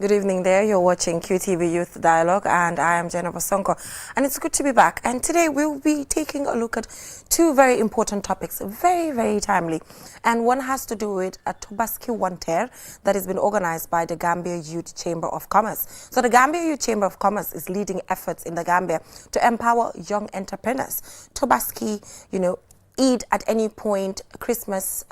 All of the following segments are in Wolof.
Good evening there. You're watching QTV Youth Dialogue and I am Jennifer Sonko. And it's good to be back. And today we'll be taking a look at two very important topics, very, very timely. And one has to do with a Tobaski Wanter that has been organized by the Gambia Youth Chamber of Commerce. So the Gambia Youth Chamber of Commerce is leading efforts in the Gambia to empower young entrepreneurs. Tobaski, Eid at any point, Christmas,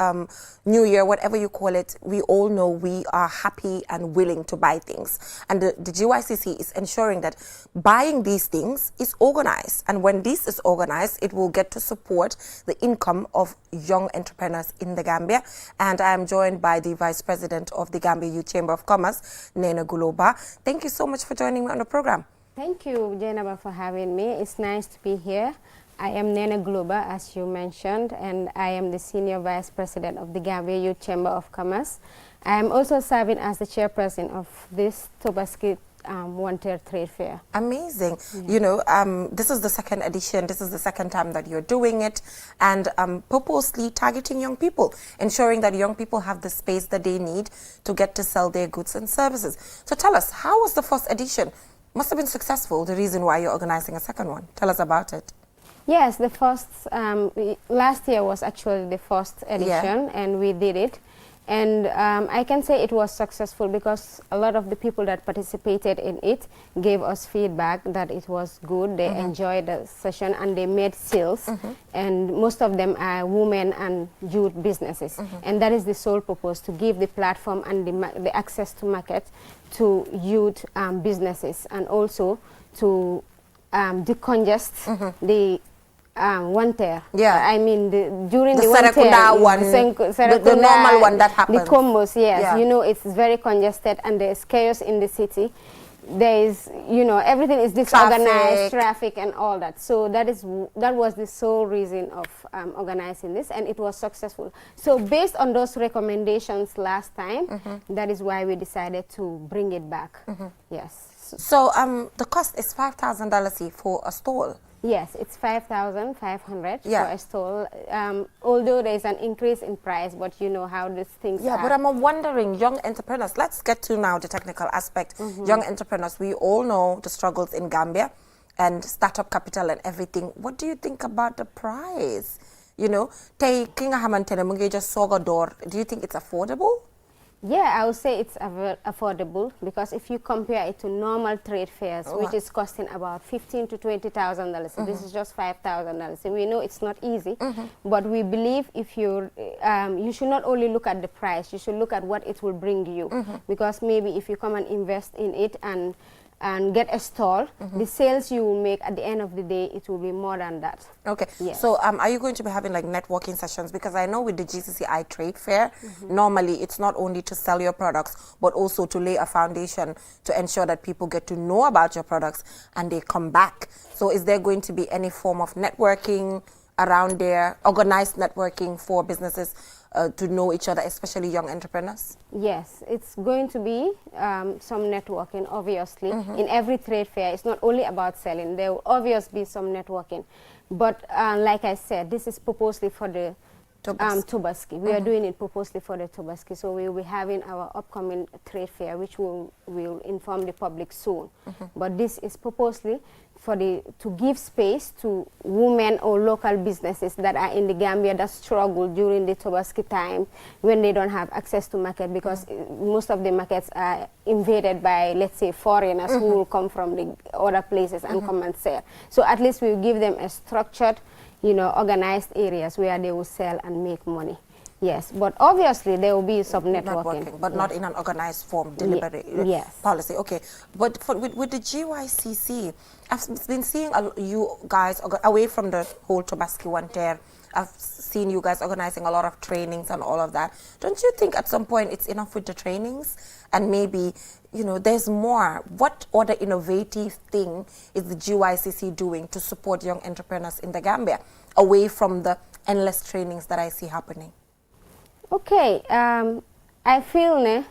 New Year, whatever you call it, we all know we are happy and willing to buy things. And the GYCC is ensuring that buying these things is organized. And when this is organized, it will get to support the income of young entrepreneurs in the Gambia. And I am joined by the Vice President of the Gambia Youth Chamber of Commerce, Nena Guloba. Thank you so much for joining me on the program. Thank you, Jennifer, for having me. It's nice to be here. I am Nena Guloba, as you mentioned, and I am the Senior Vice President of the Gambia Youth Chamber of Commerce. I am also serving as the Chairperson of this Tobaski Wanter Trade Fair. Amazing. Yeah. This is the second edition. This is the second time that you're doing it, and purposely targeting young people, ensuring that young people have the space that they need to get to sell their goods and services. So tell us, how was the first edition? Must have been successful, the reason why you're organizing a second one. Tell us about it. Yes, the first, last year was actually the first edition, and we did it. And I can say it was successful because a lot of the people that participated in it gave us feedback that it was good. They enjoyed the session and they made sales. And most of them are women and youth businesses. And that is the sole purpose, to give the platform and the access to market to youth businesses, and also to decongest the Wanter. Yeah. I mean, during the Serekunda one, the normal one that happens. The combos, yes. Yeah. It's very congested and there's chaos in the city. There is, everything is disorganized, traffic and all that. So that was the sole reason of organizing this, and it was successful. So based on those recommendations last time, that is why we decided to bring it back. Yes. So the cost is $5,000 for a stall. Yes, it's 5,500 for a stall. Although there is an increase in price, but you know how these things are. Yeah, but I'm wondering, young entrepreneurs, let's get to now the technical aspect. Young entrepreneurs, we all know the struggles in Gambia and startup capital and everything. What do you think about the price? Taking a hamantene mungi just soga door, do you think it's affordable? Yeah, I would say it's affordable, because if you compare it to normal trade fairs, which is costing about $15,000 to $20,000, this is just $5,000. We know it's not easy, but we believe if you should not only look at the price, you should look at what it will bring you, because maybe if you come and invest in it and get a stall, the sales you will make at the end of the day, it will be more than that. Okay. Yes. So are you going to be having like networking sessions? Because I know with the GCCI Trade Fair, normally it's not only to sell your products, but also to lay a foundation to ensure that people get to know about your products and they come back. So is there going to be any form of networking around there, organized networking for businesses to know each other, especially young entrepreneurs? Yes, it's going to be some networking, obviously. In every trade fair, it's not only about selling. There will obviously be some networking. But like I said, this is purposely for the Tobaski. We are doing it purposely for the Tobaski. So we will be having our upcoming trade fair, which will inform the public soon. But this is purposely to give space to women or local businesses that are in the Gambia that struggle during the Tobaski time, when they don't have access to market, because most of the markets are invaded by, let's say, foreigners who will come from the other places and come and sell. So at least we'll give them a structured, organized areas where they will sell and make money. Yes, but obviously there will be some networking. But not in an organized form, deliberate policy. Okay, but with the GYCC, I've been seeing you guys away from the whole Tobaski Wanter. I've seen you guys organizing a lot of trainings and all of that. Don't you think at some point it's enough with the trainings? And maybe, there's more. What other innovative thing is the GYCC doing to support young entrepreneurs in the Gambia, away from the endless trainings that I see happening? Okay, I feel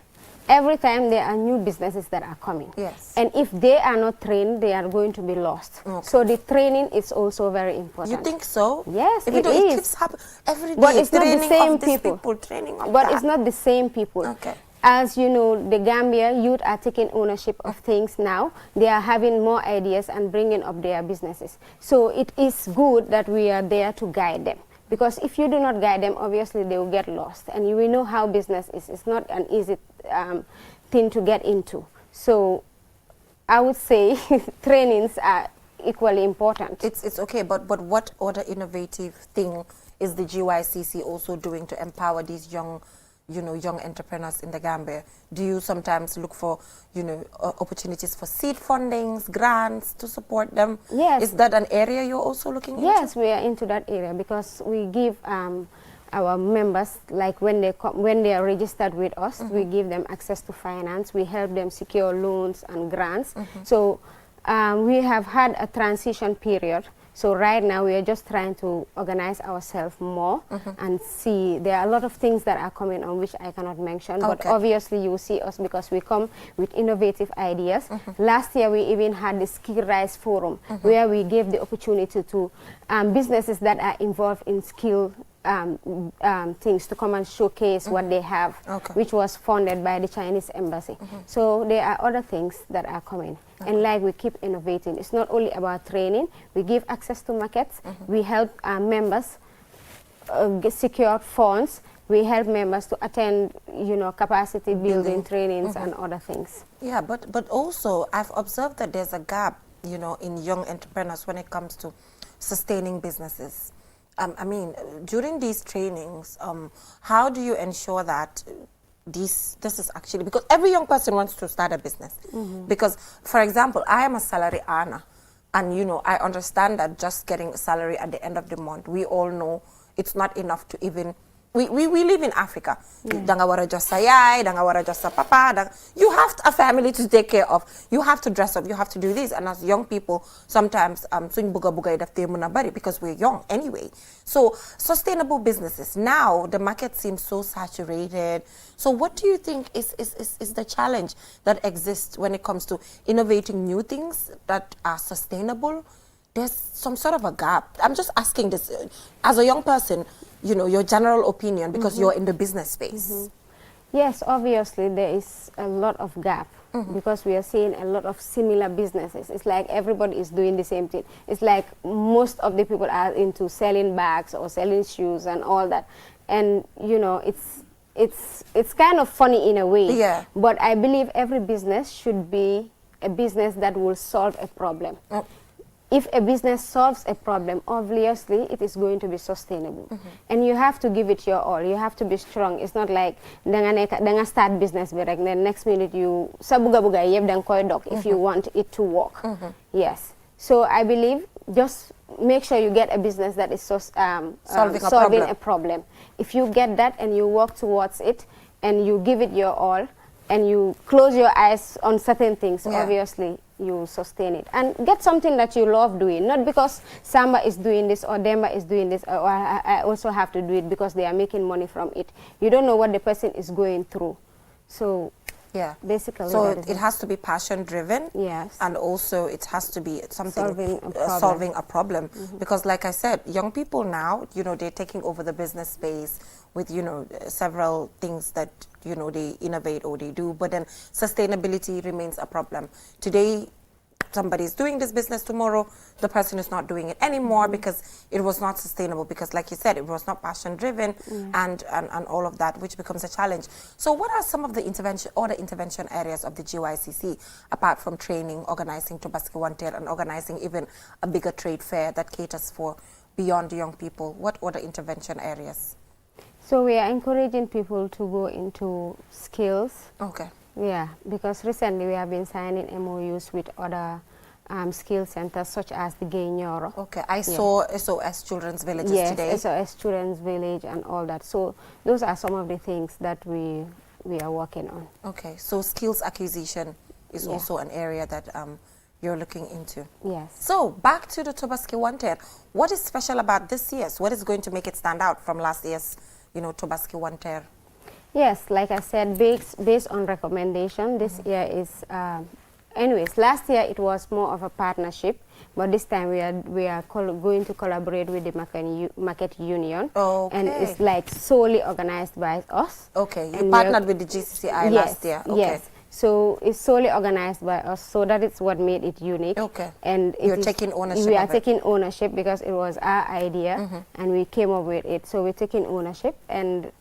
every time there are new businesses that are coming. Yes. And if they are not trained, they are going to be lost. Okay. So the training is also very important. You think so? Yes, it is. Keeps happening every day. But it's not the same people. Training but it's not the same people. Okay. as you know, the Gambia youth are taking ownership of things now. They are having more ideas and bringing up their businesses. So it is good that we are there to guide them. Because if you do not guide them, obviously they will get lost. And we know how business is. It's not an easy thing to get into. So I would say trainings are equally important. It's okay, but what other innovative thing is the GYCC also doing to empower these young entrepreneurs in the Gambia? Do you sometimes look for, opportunities for seed fundings, grants to support them? Yes. Is that an area you're also looking into? Yes, we are into that area because we give our members, like when they are registered with us, we give them access to finance. We help them secure loans and grants. So we have had a transition period. So right now we are just trying to organize ourselves more and see. There are a lot of things that are coming on which I cannot mention, but obviously you will see us because we come with innovative ideas. Last year we even had the Skill Rise Forum where we gave the opportunity to businesses that are involved in skill things to come and showcase what they have, which was funded by the Chinese embassy. So there are other things that are coming. And like we keep innovating. It's not only about training. We give access to markets. We help our members secure funds. We help members to attend, capacity building trainings and other things. Yeah, but also I've observed that there's a gap, in young entrepreneurs when it comes to sustaining businesses. I mean, during these trainings, how do you ensure that this is actually, because every young person wants to start a business. Because, for example, I am a salary earner, and I understand that just getting a salary at the end of the month, we all know it's not enough to even. We live in Africa. Danga wara just sa yai, danga wara just sa papa. You have a family to take care of. You have to dress up. You have to do this. And as young people, sometimes swing buga buga idafte munabari because we're young anyway. So sustainable businesses. Now the market seems so saturated. So what do you think is the challenge that exists when it comes to innovating new things that are sustainable? There's some sort of a gap. I'm just asking this as a young person, your general opinion, because you're in the business space. Yes, obviously there is a lot of gap because we are seeing a lot of similar businesses. It's like everybody is doing the same thing. It's like most of the people are into selling bags or selling shoes and all that. And, it's kind of funny in a way. Yeah. But I believe every business should be a business that will solve a problem. If a business solves a problem, obviously it is going to be sustainable. And you have to give it your all. You have to be strong. It's not like danga start business but then next minute you sabuga buga yeb dang koy dog if you want it to work. Yes. So I believe just make sure you get a business that is solving a problem. If you get that and you work towards it and you give it your all and you close your eyes on certain things, obviously you sustain it. And get something that you love doing, not because Samba is doing this or Demba is doing this, or I also have to do it because they are making money from it. You don't know what the person is going through. So basically so it has to be passion driven. Yes. And also it has to be something solving a problem. solving a problem. Because like I said, young people now, they're taking over the business space with, several things that, they innovate or they do, but then sustainability remains a problem. Today, somebody is doing this business, tomorrow the person is not doing it anymore because it was not sustainable, because like you said, it was not passion driven and all of that, which becomes a challenge. So what are some of the intervention areas of the GYCC, apart from training, organizing Tobaski Wanted, and organizing even a bigger trade fair that caters for beyond young people? What other intervention areas? So we are encouraging people to go into skills. Okay. Yeah, because recently we have been signing MOUs with other skill centers such as the Gay Nyoro. Okay, I saw SOS Children's Villages today. Yes, SOS Children's Village and all that. So those are some of the things that we are working on. Okay, so skills acquisition is also an area that you're looking into. Yes. So back to the Tobaski Wanted. What is special about this year's? What is going to make it stand out from last year's, Tobaski Wanted? Yes, like I said, based on recommendation, this year is anyways, last year it was more of a partnership, but this time we are going to collaborate with the market union, and it's like solely organized by us. Okay, you partnered with the GCCI last year. Okay. Yes. So it's solely organized by us, so that is what made it unique. Okay. And you're taking ownership. We are taking ownership because it was our idea, and we came up with it. So we're taking ownership, and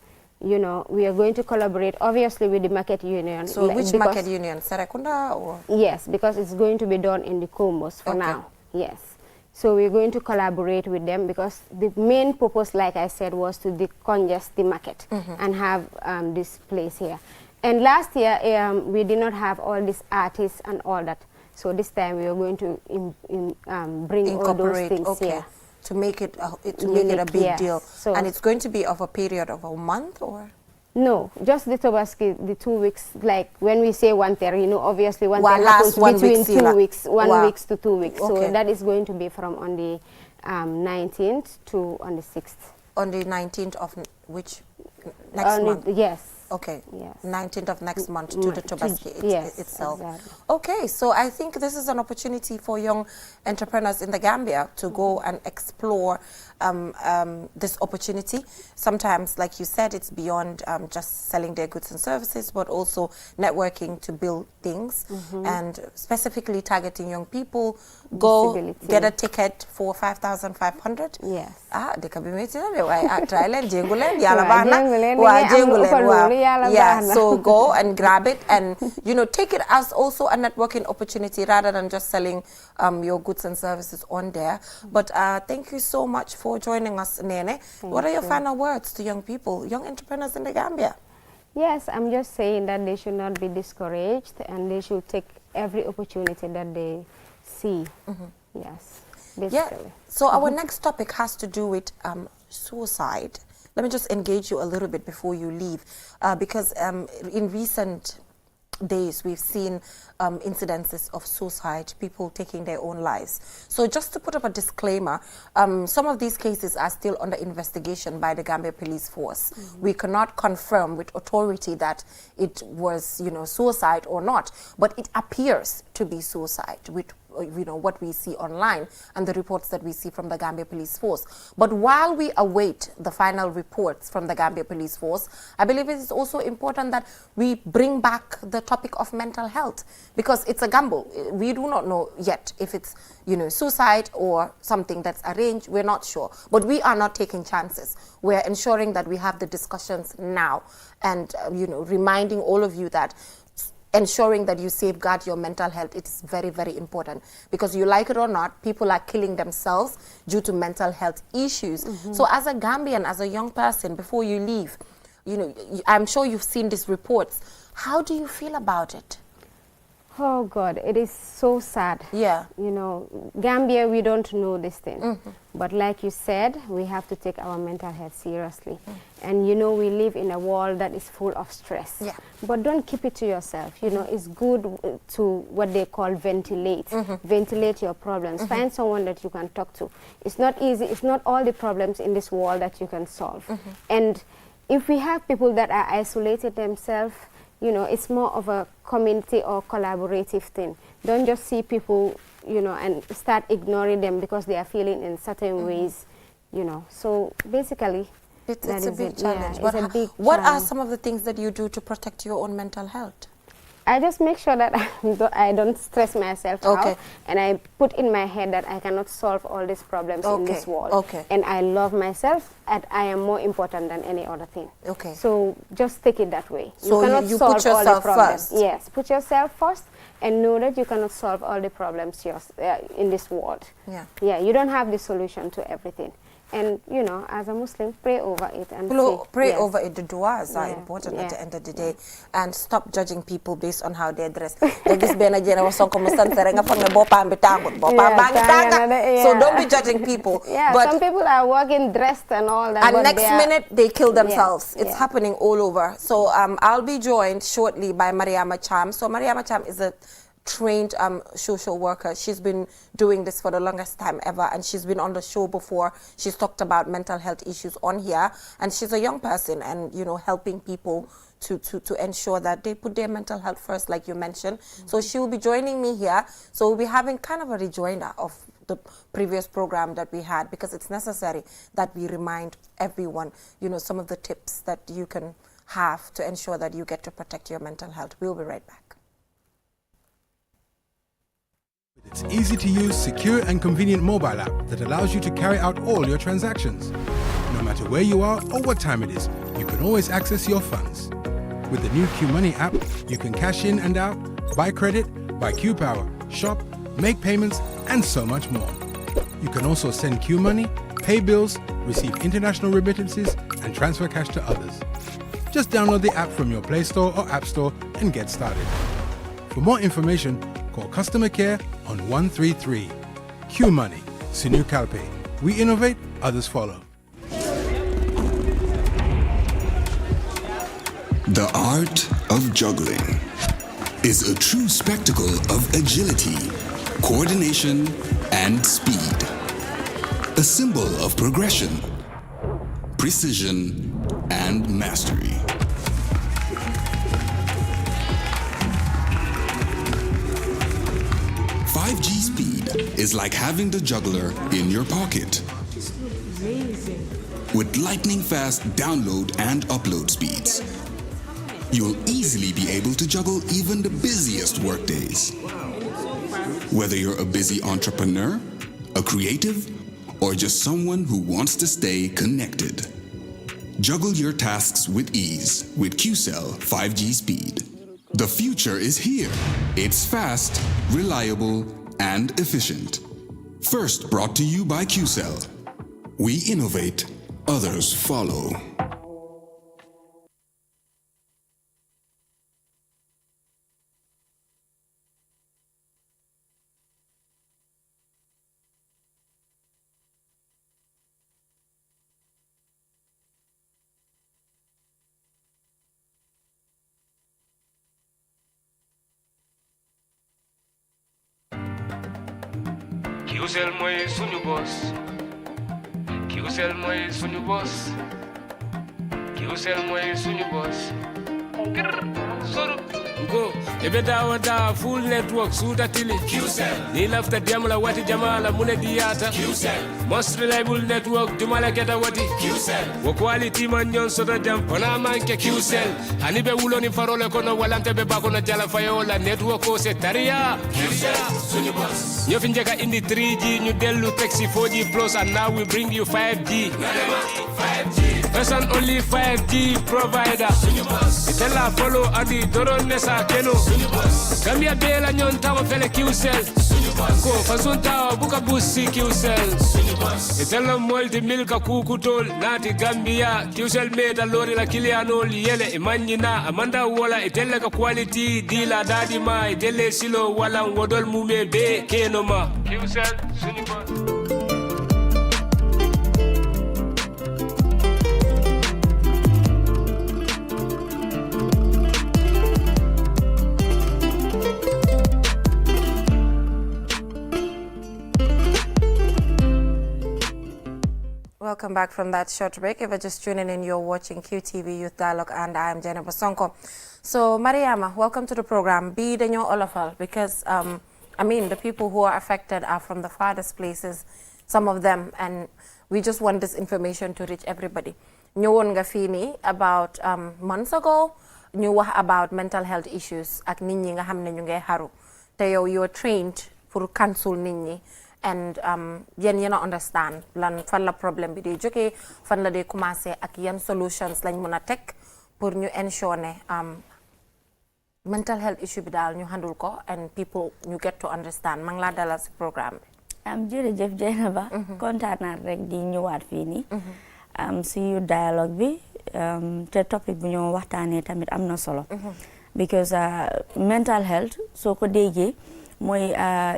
you know, we are going to collaborate obviously with the market union. So which market union? Serekunda or? Yes, because it's going to be done in the Combos for now. Yes. So we're going to collaborate with them because the main purpose, like I said, was to decongest the market and have this place here. And last year, we did not have all these artists and all that. So this time we are going to bring all those things here. To make it a big deal. So, and it's going to be of a period of a month or? No, just the Tobaski, the 2 weeks, like when we say one ter, you know, obviously one ter happens between 2 weeks, 1 week to 2 weeks. Okay. So that is going to be from on the 19th to on the 6th. On the 19th of which? Next month? Yes. Okay, yes. 19th of next month to the Tobaski itself. Exactly. Okay, so I think this is an opportunity for young entrepreneurs in the Gambia to go and explore this opportunity. Sometimes, like you said, it's beyond just selling their goods and services, but also networking to build things and specifically targeting young people. Go get a ticket for 5,500. Yes. Ah, they can be made yeah, so go and grab it and, you know, take it as also a networking opportunity rather than just selling your goods and services on there. But thank you so much for joining us, Nene. What are your final words to young people, young entrepreneurs in the Gambia? Yes, I'm just saying that they should not be discouraged and they should take every opportunity that they see. Yes, basically. Yeah. So our next topic has to do with suicide. Let me just engage you a little bit before you leave, because in recent days we've seen incidences of suicide, people taking their own lives. So just to put up a disclaimer, some of these cases are still under investigation by the Gambia Police Force. We cannot confirm with authority that it was, you know, suicide or not, but it appears to be suicide with, you know, what we see online and the reports that we see from the Gambia Police Force. But while we await the final reports from the Gambia Police Force, I believe it is also important that we bring back the topic of mental health, because it's a gamble. We do not know yet if it's, you know, suicide or something that's arranged. We're not sure, but we are not taking chances. We're ensuring that we have the discussions now and, you know, reminding all of you that ensuring that you safeguard your mental health. It's very, very important, because you like it or not, people are killing themselves due to mental health issues. So as a Gambian, as a young person, before you leave, you know, I'm sure you've seen these reports. How do you feel about it? Oh God, it is so sad. Yeah. You know, Gambia, we don't know this thing. But like you said, we have to take our mental health seriously. And you know, we live in a world that is full of stress. Yeah. But don't keep it to yourself. You know, it's good to what they call ventilate. Ventilate your problems. Find someone that you can talk to. It's not easy. It's not all the problems in this world that you can solve. And if we have people that are isolated themselves, you know, it's more of a community or collaborative thing. Don't just see people, you know, and start ignoring them because they are feeling in certain ways, you know. So basically, it's a big challenge. Yeah, it's a big what are challenge. some of the things that you do to protect your own mental health? I just make sure that I don't stress myself out, and I put in my head that I cannot solve all these problems in this world. And I love myself, and I am more important than any other thing. So just take it that way. So you cannot you solve put yourself all the problems. first. Yes, put yourself first, and know that you cannot solve all the problems in this world. Yeah, you don't have the solution to everything. And, you know, as a Muslim, pray over it. And pray over it. The du'as are important at the end of the day. And stop judging people based on how they dress. So don't be judging people. But some people are walking dressed and all that. And next minute, they kill themselves. It's happening all over. So I'll be joined shortly by Mariama Cham. So Mariama Cham is a trained social worker. She's been doing this for the longest time ever, and she's been on the show before. She's talked about mental health issues on here, and she's a young person and, you know, helping people to ensure that they put their mental health first, like you mentioned. So she will be joining me here. So we'll be having kind of a rejoinder of the previous program that we had, because it's necessary that we remind everyone, some of the tips that you can have to ensure that you get to protect your mental health. We'll be right back. It's easy to use, secure and convenient mobile app that allows you to carry out all your transactions. No matter where you are or what time it is, you can always access your funds. With the new QMoney app, you can cash in and out, buy credit, buy QPower, shop, make payments, and so much more. You can also send QMoney, pay bills, receive international remittances, and transfer cash to others. Just download the app from your Play Store or App Store and get started. For more information, call customer care on 133. QMoney, Sinu Kalpe. We innovate, others follow. The art of juggling is a true spectacle of agility, coordination, and speed. A symbol of progression, precision, and mastery. "5G speed is like having the juggler in your pocket. With lightning-fast download and upload speeds, you'll easily be able to juggle even the busiest workdays. Whether you're a busy entrepreneur, a creative, or just someone who wants to stay connected, juggle your tasks with ease with QCell 5G speed. The future is here. It's fast, reliable, and efficient. First brought to you by QCell. We innovate, others follow. QCell mooy suñu boss. QCell mooy suñu boss. QCell mooy suñu boss. Soro. Go. Ebe dawa full network suuta tili. QCell. Ni lafta demla wati jamala mune diata. QCell. Most reliable network jumala keta wati. QCell. Wo quality man nyon soto jam pona manke QCell. Ani be wulo ni farole kono walante be bakono jala fayola network ko se taria. QCell suñu boss. Ñu fi njëkk indi 3G ñu dellu taxi 4G plus and now we bring you 5G. 5G. First and only 5G provider. Itella follow adi doron nesa keno. Gambia bela nyon tawo fele QCell. Ko fasun tawo buka busi QCell. Itella multi milka kukutol nati Gambia. QCell meta lori la kilianol yele imanyina amanda wala itella ka quality dila dadi ma itelle silo wala wodol mume be keno ma. QCell suñu boss. Welcome back from that short break. If you're just tuning in, you're watching QTV Youth Dialogue, and I am Jennifer Sonko. So, Mariama, welcome to the program. Be the new Olafal, because the people who are affected are from the farthest places, some of them, and we just want this information to reach everybody. Ñëwoon nga fii nii about months ago, ñu wax about mental health issues ak nit ñi nga xam ne ñu ngay xaru te yow you're trained pour cancel nit ñi. And yéen a understand lan fan la problème bi di jógee fan la dee commencé ak yan solutions lañ mën a teg pour ñu ensure ne mental health issue bi daal ñu handle ko and people ñu get to understand maa ngi laa dalal si programme bi. jërëjëf Jeynaba kontaan naa rek di ñëwaat fii nii si Youth Dialogue bi te topic bu ñu waxtaanee tamit am na solo because mental health soo ko déggee mooy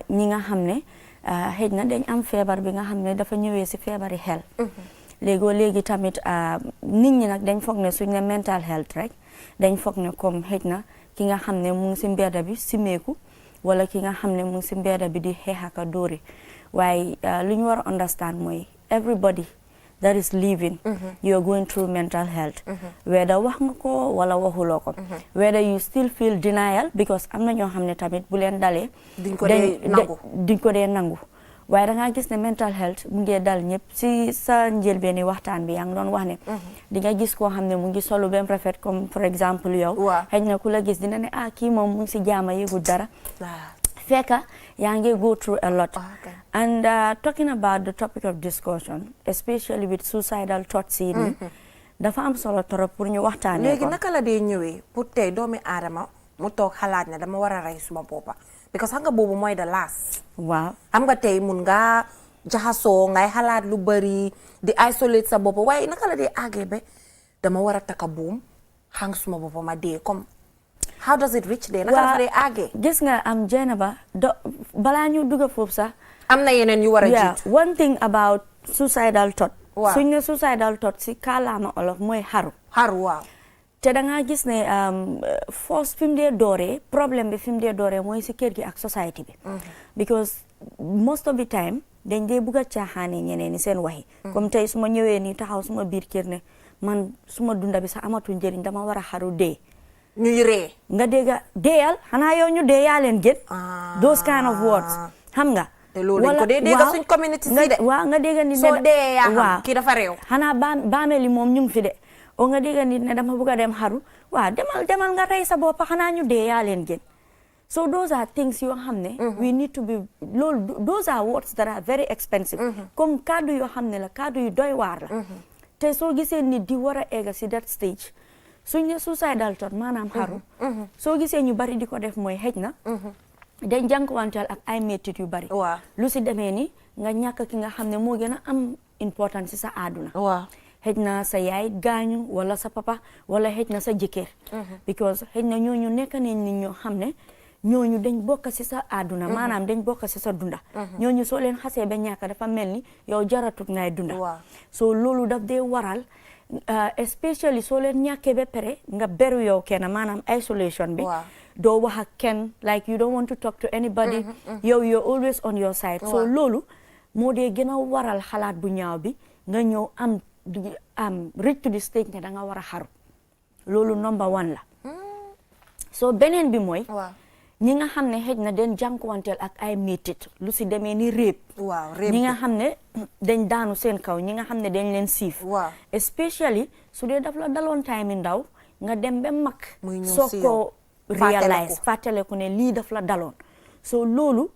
ñi nga xam ne xëy na dañ am feebar bi nga xam ne dafa ñëwee si feebari xel léegi tamit nit ñi nag dañ foog ne suñ ne mental health rek dañ foog ne comme xëy na ki nga xam ne mu ngi si mbedda bi simeeku wala ki nga xam ne mu ngi si mbedda bi di xeex ak a dóore waaye lu ñu war a understand mooy everybody that is living, you're going through mental health. Whether wax nga ko wala waxuloo ko. Whether you still feel denial, because am na ñoo xam ne tamit bu leen dalee duñ ko dee nangu. waaye da ngaa gis ne mental health mu ngi dal ñëpp si sa njëlbeeni waxtaan bi yaa ngi doon wax ne di nga gis koo xam ne mu ngi solu bem rafet comme for exemple yow xëy na ku la gis dina ne kii moom mu ngi si jaama yëgu dara fekka yaa ngi go through a lot. And talking about the topic of discussion, especially with suicidal thoughts yi nii dafa am solo trop pour ñu waxtaanee ko. léegi naka la dee ñëwee pour tey doomi aadama mu toog xalaat ne dama war a rey suma boppa because xam nga boobu mooy the last. waaw xam nga tey mun nga jaxasoo ngay xalaat lu bari di isolate sa bopp waaye naka la dee àggee ba dama war a taka buum xang suma boppa ma dee comme how does it reach there naka la dee àggee. gis nga am Jenaba balaa ñu dugg foofu sax. am na yeneen yu war a jiitu. one thing about suicidal thought. suñ ne suicidal thought si kàllaama olof mooy xaru. waaw. te da ngaa gis ne force fi mu dee dooree problème bi fi mu dee dooree mooy si kër gi ak society bi. because most of the time dañ dee bugg a caaxaane ñeneen ñi seen waxi. comme tey su ma ñëwee nii taxaw suma biir kër ne man suma dunda bi sax amatul njëriñ dama war a xaru dee. ñuy ree. nga dégg deeyal xanaa yow ñu dee yaa leen gën. those kind of words xam nga. te loolu dañ ko dee dégg suñ community si de. waaw nga dégg ni soo dee yaa xam kii dafa réew. xanaa baameeli moom ñu ngi fi de. o nga dégg nit ne dama bëgg a dem xaru waaw demal nga rey sa bopp xanaa ñu dee yaa leen gën so those are things yoo xam ne we need to be loolu those are words that are very expensive comme kaddu yoo xam ne la kaddu yu doy waar la te soo gisee nit di war a egga si that stage suñ ne suicidal thought maanaam xaru soo gisee ñu bari di ko def mooy xëj na dañ jànkuwanteel ak ay métit yu bari lu si demee ni nga ñàkk ki nga xam ne moo gën a am importance si sa àdduna xëj na sa yaay gaañu wala sa papa wala xëj na sa jëkkër because xëj na ñooñu nekk nañ nit ñoo xam ne ñooñu dañ bokk si sa àdduna maanaam dañ bokk si sa dunda ñooñu soo leen xasee ba ñàkk dafa mel ni yow jaratut ngay dunda so loolu daf dee waral especially soo leen ñàkkee ba pare nga beru yow kenn maanaam isolation bi doo wax ak kenn like you don't want to talk to anybody yow you're always on your side so loolu moo dee gën a waral xalaat bu ñaaw bi nga ñëw am reach to the stage ne da nga war a xaru loolu number one la so beneen bi mooy ñi nga xam ne xëj na den jànkuwanteel ak ay métit lu si demee ni réeb ñi nga xam ne dañ daanu seen kaw ñi nga xam ne dañ leen siif especially su dee daf la daloon time yi ndaw nga dem ba mag soo ko realize fàttaleku ne lii daf la daloon so loolu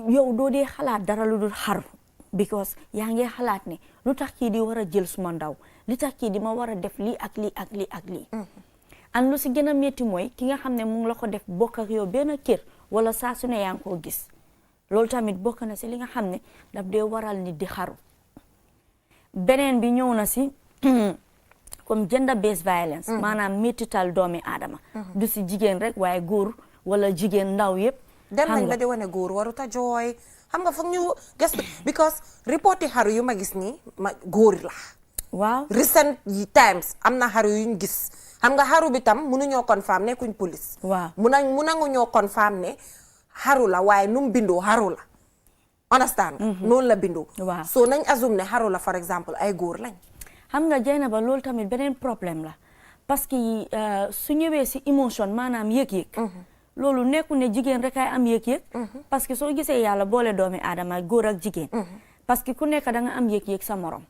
yow doo dee xalaat dara lu dul xaru because yaa ngi xalaat ne lu tax kii di war a jël suma ndaw li tax kii di ma war a def lii ak lii ak lii ak lii an lu si gën a métti mooy ki nga xam ne mu ngi la ko def bokk ak yow benn kër wala saa su ne yaa ngi koo gis loolu tamit bokk na si li nga xam ne daf dee waral nit di xaru beneen bi ñëw na si comme gender based violence maanaam méttital doomi aadama du si jigéen rek waaye góor wala jigéen ndaw yëpp dem nañ ba di wane góor waruta jooy xam nga foog ñu gëstu because report yi xaru yu ma gis nii góor la waaw recent times am na xaru yuñ gis xam nga xaru bi tam mënuñoo confirm nekkuñ police waaw mënuñoo confirm ne xaru la waaye nu mu bindoo xaru la understand noonu la bindoo so nañ assume ne xaru la for exemple ay góor lañ xam nga Jeynaba loolu tamit beneen problème la parce que su ñëwee si émotion maanaam yëg-yëg loolu nekku ne jigéen rek ay am yëg-yëg parce que soo gisee yàlla boole doomi aadama góor ak jigéen parce que ku nekk da nga am yëg-yëg sa morom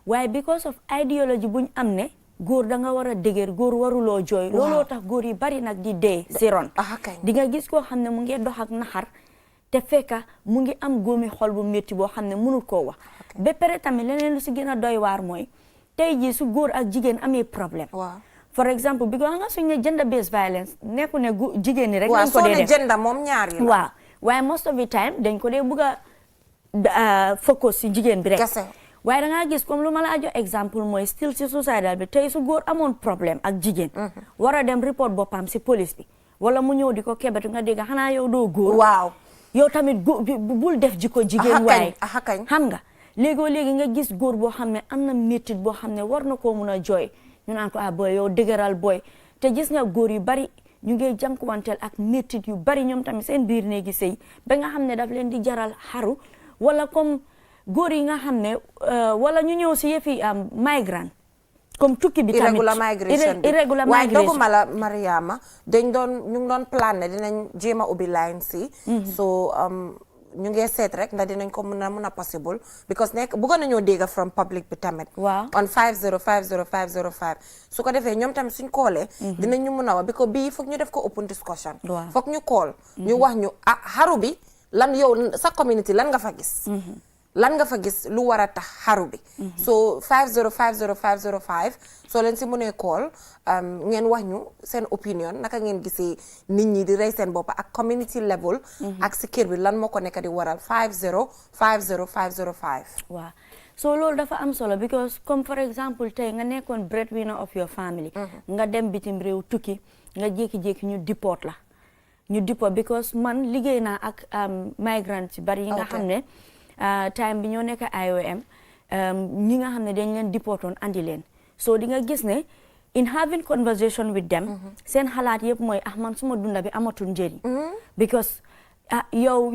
waaye because of idéologie buñ am ne góor da nga war a dëgër góor waruloo jooy looloo tax góor yi bari nag di dee si ron di nga gis koo xam ne mu ngi dox ak naxar te fekka mu ngi am góomi xol bu métti boo xam ne mënul koo wax ba pare tamit leneen lu si gën a doy waar mooy tey jii su góor ak jigéen amee problème for exemple bi nga suñ ne gender based violence nekku ne jigéen ñi rek dañ ko dee def gender moom ñaar yi waaw waaye most of the time dañ ko dee bëgg a focus si jigéen bi rek waaye da ngaa gis comme lu ma la jox exemple mooy still si suicidal bi tey su góor amoon problème ak jigéen war a dem report boppam si police bi wala mu ñëw di ko kebetu nga dégg xanaa yow doo góor yow tamit bul def jikko jigéen waaye xam nga léegi nga gis góor boo xam ne am na métit boo xam ne war na koo mun a jooy ñu naan ko boy yow dëgëral boy te gis nga góor yu bari ñu ngi jànkuwanteel ak métit yu bari ñoom tamit seen biir néegi sëy ba nga xam ne daf leen di jaral xaru wala comme góor yi nga xam ne wala ñu ñëw si yëfi migrant comme tukki bi tamit irregular migration irregular waaye migration doguma la Mariama ñu ngi doon plan ne dinañ jéem a ubbi line si so ñu ngi seet rek ndax dinañ ko mun a possible because nekk bëggoon nañoo dégg from public bi tamit waaw on 5050505 su ko defee ñoom tamit suñ koolee dinañ ñu mun a wax because bii foog ñu def ko open discussion foog ñu kool ñu wax ñu xaru bi lan yow sa community lan nga fa gis lan nga fa gis lu war a tax xaru bi so 5050505 soo leen si mënee call ngeen wax ñu seen opinion naka ngeen gisee nit ñi di rey seen bopp ak community level ak si kër bi lan moo ko nekk di waral 5050505 waaw so loolu dafa am solo because comme for example tey nga nekkoon breadwinner of your family nga dem bitim réew tukki nga jékki-jékki ñu deport la because man liggéey naa ak migrants ci bari yi nga xam ne time bi ñoo nekk IOM ñi nga xam ne dañ leen deportoon andi leen so di nga gis ne in having conversation with them seen xalaat yëpp mooy man suma dunda bi amatul njëriñ because yow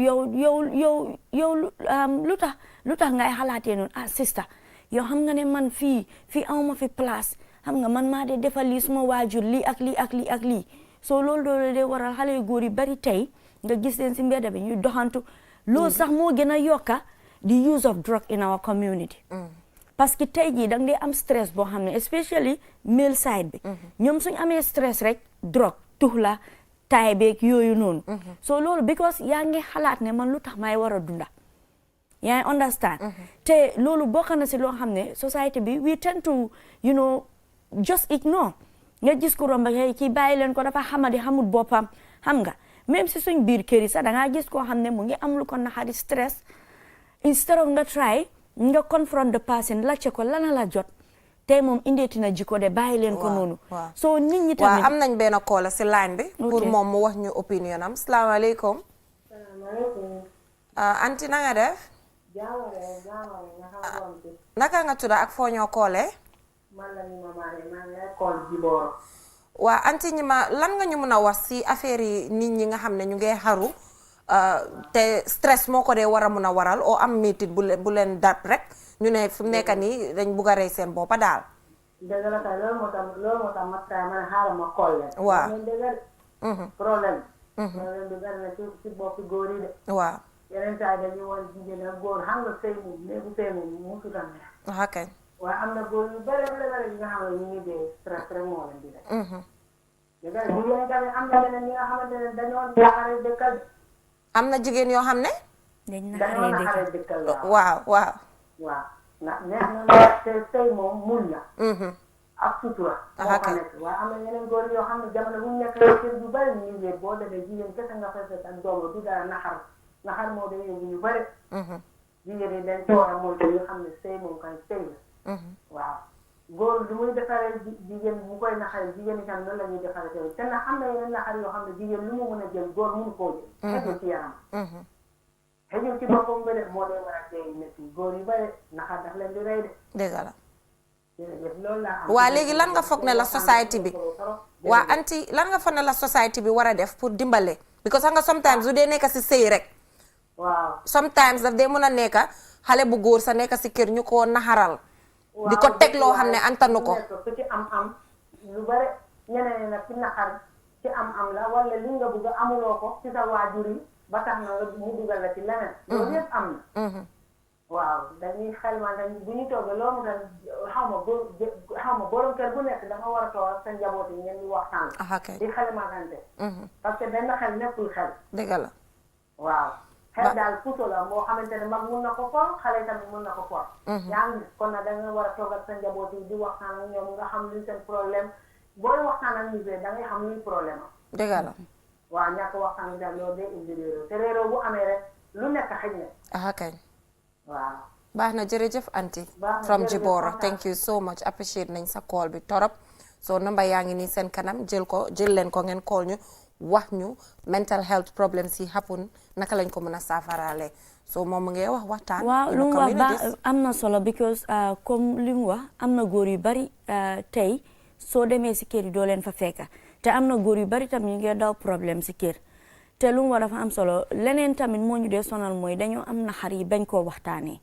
lu tax ngay xalaatee noonu sister yow xam nga ne man fii awma fi place xam nga man maa de defal lii suma waajur lii ak lii ak lii ak lii so loolu de waral xale yu góor yi bari tey nga gis leen si mbedd bi ñuy doxantu loolu sax moo gën a yokka the use of drug in our community parce que tey jii da nga dee am stress boo xam ne especially male side bi ñoom suñ amee stress rek drogue tux la taay beeg yooyu noonu so loolu because yaa ngi xalaat ne man lu tax may war a dunda yaa ngi understand te loolu bokk na si loo xam ne society bi we tend to just ignore nga gis ko romba kii bàyyi leen ko dafa xamadi xamul boppam xam nga même si suñ biir kër yi sax da ngaa gis koo xam ne mu ngi am lu ko naxari stress instead of nga try nga confront the person laajte ko lana la jot tey moom indeeti na jikko de bàyyi leen ko noonu so nit ñi tamit waaw am nañ benn call si line bi pour moom mu wax ñu opinion am salaamaaleykum anti na nga def naka nga tudda ak foo ñoo koolee waa anti ñi ma lan nga ñu mën a wax si affaire yi nit ñi nga xam ne ñu ngi xaru te stress moo ko dee war a mun a waral oo am métit bu leen dat rek ñu ne fi mu nekk nii dañ bugg a rey seen boppa daal dëgg la kay loolu moo tax ma try ma ne xaaral ma xool leen waaw problème bi bari na ci boppi góor yi de waaw yeneen saa dañuy woon jigéen ak góor xam nga sëy moom néegu sëy moom musu tam ne ok waaye am na góor yu bëri yi nga xam ne ñu ngi dee stress rek moo leen di def dëgg jigéen tamit am na ñeneen ñi nga xamante ne dañoo naxare dëkkal am na jigéen yoo xam ne dañoo naxare dëkkal waaw ndax neex na te sëy moom muñ la ak sutura moo fa nekk waaye am na ñeneen góor yoo xam ne jamono bu ñu nekk kër bu bëri ñu ngi dee boo demee jigéen kese nga fekk ak doom du dara naxar moo day yóbbu ñu bëri jigéen yi dañ ci war a moytu ñu xam ne sëy moom kan sëy la waaw góor lu muy defaree jigéen bu koy naxaree jigéen itam noonu la ñuy defaree tamit te nag am na yeneen naxar yoo xam ne jigéen lu mu mën a jël góor mënu koo jël xëjul ci yaram xëjul ci boppam ba de moo dee war a dee métti góor yu bëri naxar daf leen di rey de dëgg la jërëjëf loolu laa am waa léegi lan nga foog ne la society bi waa anti lan nga foog ne la society bi war a def pour dimbale because xam nga sometimes du dee nekk si sëy rek waaw sometimes daf dee mën a nekk xale bu góor sa nekk si kër ñu ko naxaral di ko teg loo xam ne antanu ko su ci am lu bare ñeneen ñi nag ci naxar ci am la wala li nga bëgg amuloo ko ci sa waajur yi ba tax na mu dugal la ci leneen loolu yëpp am na waaw dañuy xelma dañ bu ñu toogee loolu tax xaw ma borom kër bu nekk dafa war a toog sa njaboot yi ngeen di waxtaan di xelmaatante parce que benn xel nekkul xel dëgg la waaw xel daal puso la moo xamante ne mag mun na ko for xale tamit mun na ko for yaa ngi kon nag da nga war a toog ak sa njaboot yi di waxtaan ak ñoom nga xam luy seen problème booy waxtaan ak nit da ngay xam luy problème am dëgg la waaw ñàkk waxtaan bi daal loolu day indi réeroo te réeroo bu amee rek lu nekk xëj na kañ waaw baax na jërëjëf anti from Jiboro thank you so much appreciate nañ sa call bi torop so number yaa ngi nii seen kanam jël leen ko ngeen call ñu wax ñu mental health problems yi happen naka lañ ko mën a saafaraale so moom mu ngi wax waxtaan waaw lu mu wax ba am na solo because comme li mu wax am na góor yu bari tey soo demee si kër yi doo leen fa fekka te am na góor yu bari tam ñu ngi daw problème si kër te lu mu wax dafa am solo leneen tamit moo ñu dee sonal mooy dañoo am naxar yi bañ koo waxtaanee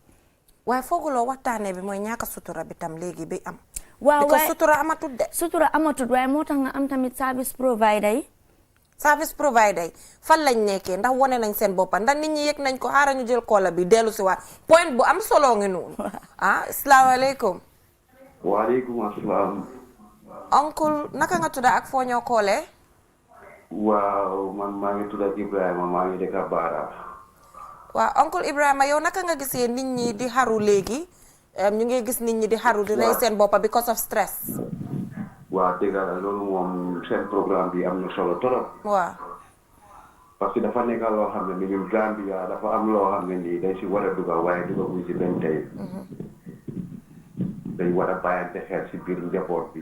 waaye fooguloo waxtaanee bi mooy ñaaka sutura bi tam léegi bi am waaw because sutura amatut de sutura amatut waaye moo tax nga am tamit service provider yi fan lañ nekkee ndax wane nañ seen boppa ndax nit ñi yëg nañ ko xaaral ñu jël koola bi dellu si waat point bu am solo ngi noonu asalaamaaleykum waaleykum asalaam oncle naka nga tudda ak foo ñoo koolee waaw man maa ngi tudd Ibrahima maa ngi dëkk Baara waaw oncle Ibrahima yow naka nga gisee nit ñi di xaru léegi ñu ngi gis nit ñi di xaru di rey seen boppa because of stress waaw dëgg la loolu moom seen programme bi am na solo torop waaw parce que dafa nekk loo xam ne ni ñun Gambia dafa am loo xam ne nii dañ si war a dugal waaye dugal buñ si benn tey dañ war a bàyyante xel si biir njaboot bi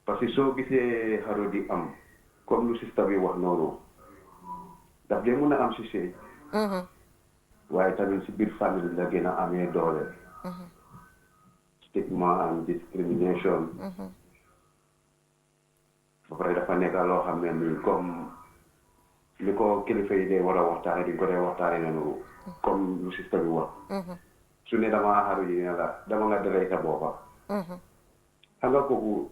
parce que soo gisee xaru di am comme lu sista bi wax noonu daf dee mën a am si sëy waaye tamit si biir famille la gën a amee doole stigma and discrimination ba pare dafa nekk loo xam ne nii comme li ko kilifa yi dee war a waxtaane di ko dee waxtaane noonu comme lu sista bi wax su ne dama xaru yi ne la dama nga derey sa boppa xam nga kooku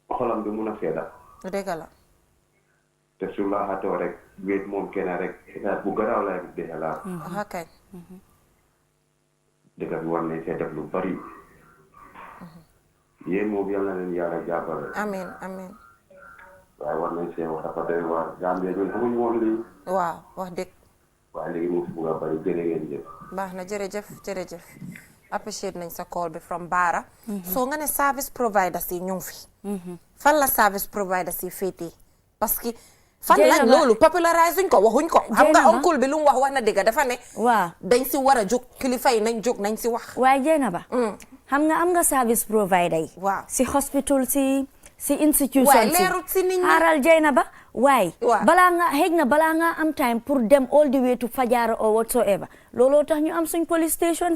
xolam du mun a sedda dëgg la te su la xatoo rek wéet moom kenn rek bu garaaw lay dexe laa kay dëgg bi war nañ see def lu bari yéen moom yal na leen yàlla jàppale amiin amiin waaye war nañ see wax dafa doy waar Gambie ñun xamuñ woon lii waaw wax dëgg waaye léegi mu fi bugg a bari jërë ngeen jëf baax na jërëjëf appreciate nañ sa call bi from Bara soo nga ne service providers yi ñu ngi fi fan la service providers yi féetee parce que fan lañ loolu popularise uñ ko waxuñ ko xam nga oncle bi lu mu wax na dëgg dafa ne waaw dañ si war a jóg kilifa yi nañ jóg nañ si wax waaye Jeynaba xam nga am nga service provider yi waaw si hospital si institution waaye leerut si nit ñi xaaral Jeynaba waaye balaa nga am time pour dem all the way to Fajara or whatsoever looloo tax ñu am suñ police station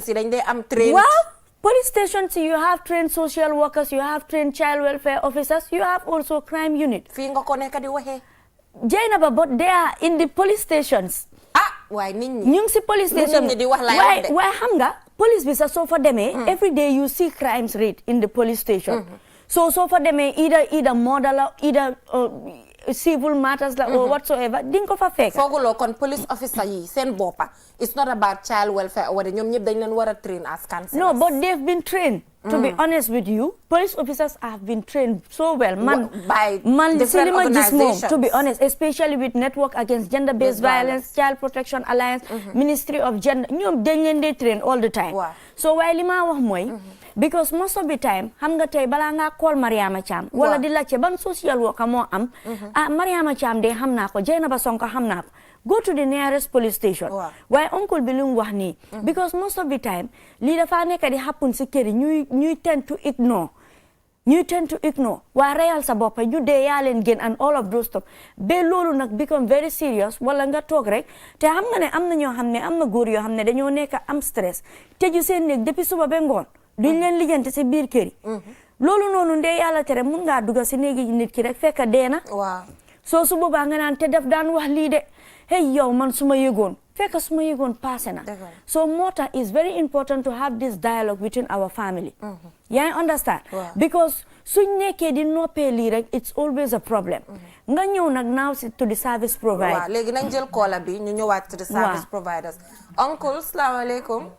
si dañ dee am train waaw police stations, you have trained social workers, you have trained child welfare officers, you have also crime unit. Finga ko neka di wahe. Jainaba, but they are in the police stations. Why ninyi? Nyung si police station. Why hanga? Police visa so for them every day you see crimes rate in the police station. So for them either murder either civil matters or whatsoever ding ko fa fek fogulo kon police officer yi sen bopa it's not about child welfare or ñom ñep dañ leen wara train as counselors. No, but they've been trained. To be honest with you, police officers have been trained so well. By different organizations. To be honest, especially with Network Against Gender-Based Violence, Child Protection Alliance, Ministry of Gender, they train all the time. Wow. So while lima wax moy, because most of the time, xam nga tay bala nga call Mariama Cham, wala di lache ban social worker mo am, Mariama Cham de xam na ko, Jainaba Sonko xam na ko. Go to the nearest police station. Why Uncle Bilung wax ni? Because most of the time, li dafa nek di happen ci kër ñuy tend to ignore. Wa real sa bop ñu dé ya leen gën and all of those stuff. Be lolu nak become very serious wala nga tok rek te xam nga ne am na ñoo xam ne am na góor yoo xam ne dañoo nekk am stress. Teju seen nek depuis suba be ngoon duñ leen lijjanti ci biir kër yi. Lolu nonu ndé yàlla tere mun nga dugga ci néegi nit ki rek fekk deena. Waaw. So su boba nga naan te def daan wax lii de. Hey yow man suma yegon fekk suma yegon passé na so mota is very important to have this dialogue within our family you understand because suñ nekké di noppé li rek it's always a problem nga ñew nak now to the service provider waaw légui nañ jël call bi ñu ñëwaat to the service providers uncle assalamu alaykum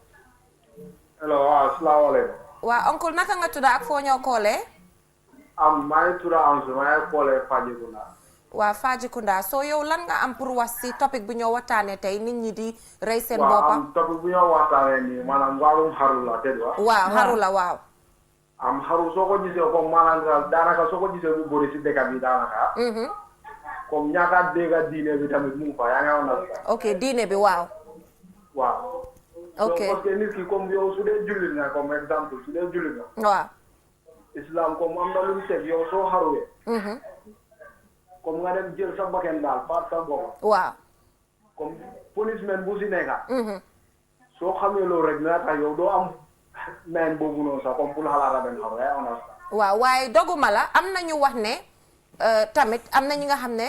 hello assalamu alaykum wa uncle naka nga tudda ak fo ñoo callé may tudda am may callé Fajikunda waa Fajikunda so yow lan nga am pour wax ci topic bu ñoo waxtaane tey nit ñi di rey seen boppa topic bu ñoo waxtaane ni maanaam wàllum xaru la te waaw xaru la waaw am xaru soo ko gisee comme maanaam daanaka soo ko gisee bu bëri ci dëkk bi daanaka comme ñaaka dégga diine bi tamit mu ngi fa yaa ngi woon na ok diine bi waaw ok parce que nit ki comme yow su dee jullit nga comme exemple su dee jullit nga waaw islam comme am na lu mu teg yow soo xaruwee comme nga dem jël sa bakkan daal faat sa bopp. waaw. comme policeman bu si nekka. soo xamee loolu rek dina tax yow doo am main boobu noonu sax comme pour xalaat a dem xaru yaa on waaw waaye doguma la am nañu wax ne tamit am na ñi nga xam ne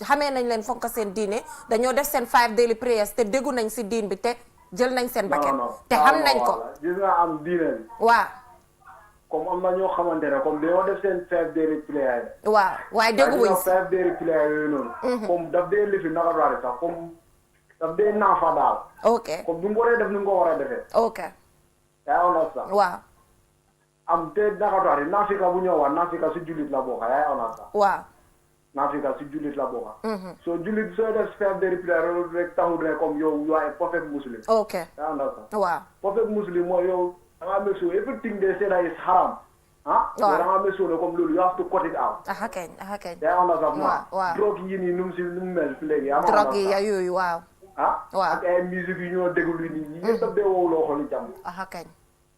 xamee nañ leen fonk seen diine dañoo def seen 5 daily prayers te déggu nañ si diin bi te jël nañ seen bakkan te xam nañ ko gis nga am diine bi waaw comme am na ñoo xamante ne comme dañoo def seen 5 daily prayers waaw waaye déggu wuñ si 5 daily prayers yooyu noonu comme daf dee lifi naka daal sax comme daf dee naafa daal ok comme du mu waree def ni nga ko war a defee ok yaa understand waaw am te naka daal naafika bu ñëwaat naafika si jullit la bokka yaa understand waaw naafika si jullit la bokka so jullit soo def 5 daily prayers rek taxul ne comme yow you are a perfect muslim ok yaa understand waaw perfect muslim mooy yow da ngaa make sure everything they say that is haram da ngaa make sure ne comme loolu you have to cut it out aha kañ yaa understand waaw drogue yi nii nu mu mel fi léegi drogue yi yooyu waaw waaw ak ay musique yi ñoo déglu nit ñi yëpp daf dee wowloo xoli jàmm aha kañ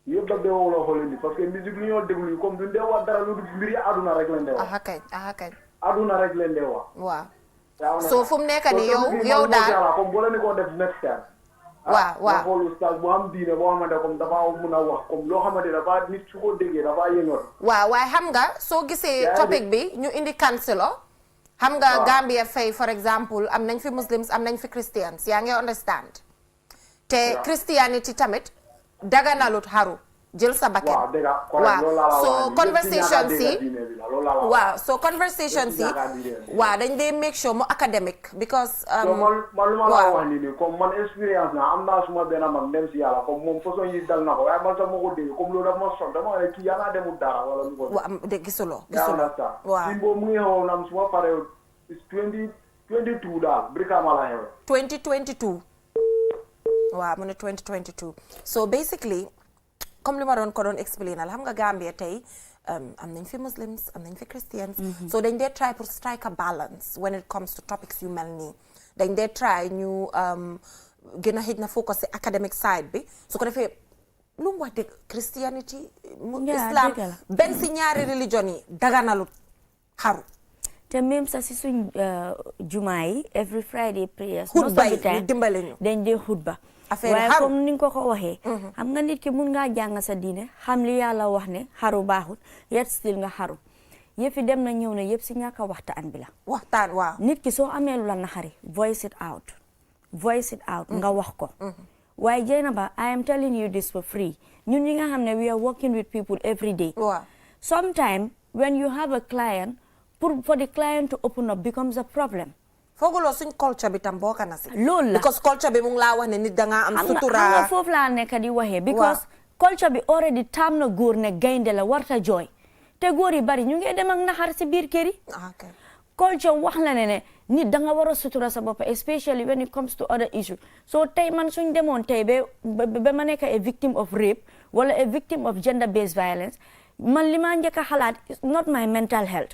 yëpp daf dee wowloo xoli nit parce que musique yi ñoo déglu yi comme duñ dee wax dara lu dul mbir yi àdduna rek leen dee wax aha kañ àdduna rek leen dee wax waaw so fu mu nekk nii yow daal comme boo leen ko def next time waaw xool ustaas bu am diine boo xamante comme dafa mun a wax comme loo xamante dafa nit su ko déggee dafa yëngal waaw waaye xam nga soo gisee topic bi ñu indi cancelo xam nga Gambia fay for example am nañ fi muslims am nañ fi christians yaa ngi understand te christianity tamit daganalut xaru jël sa bakken waaw so conversation si waaw so conversation si waaw dañ dee make sure mu academic because man lu ma la wax nii comme man expérience na am naa suma benn mag dem si yàlla comme moom façon yi dal na ko waaye man sax ma ko dégg comme loolu dafa ma son dama ne kii yaa naa demul dara wala lu ko waaw de gisuloo waaw si boobu mu ngi xewoon am suma pare is 2022 daal Brikama la xew 2022 waaw mu ne 2022 so basically comme li ma doon ko doon explain xam nga Gambia tey am nañ fi muslims am nañ fi christians so dañ dee try pour strike a balance when it comes to topics yu mel nii dañ dee try ñu gën a xëj na focus si academic side bi su ko defee lu mu wax dëgg christianity islam benn si ñaari religion yi daganalut xaru te même sax si suñ jumaa yi every Friday prayers xutba yi ñu dimbale ñu dañ dee xutba waaye comme ni nga ko waxee xam nga nit ki mun ngaa jàng sa diine xam li yàlla wax ne xaru baaxut yet still nga xaru yëpp dem na ñëw na yëpp si ñàkk a waxtaan bi la waxtaan waaw nit ki soo amee lu la naxari voice it out nga wax ko waaye Jaynaba I am telling you this for free ñun ñi nga xam ne we are working with people every day sometimes when you have a client for the client to open up becomes a problem fooguloo suñ culture bi tam bokk na si loolu la because culture bi mu ngi laa wax ne nit dangaa am sutura xam nga foofu laa nekk di waxee because culture bi already taam na góor ne gaynde la warta jooy te góor yi bari ñu ngi dem ak naxar si biir kër yi culture wax la ne nit danga war a sutura sa bopp especially when it comes to other issues so tey man suñ demoon tey ba ma nekk a victim of rape wala a victim of gender based violence man li ma njëkk a xalaat is not my mental health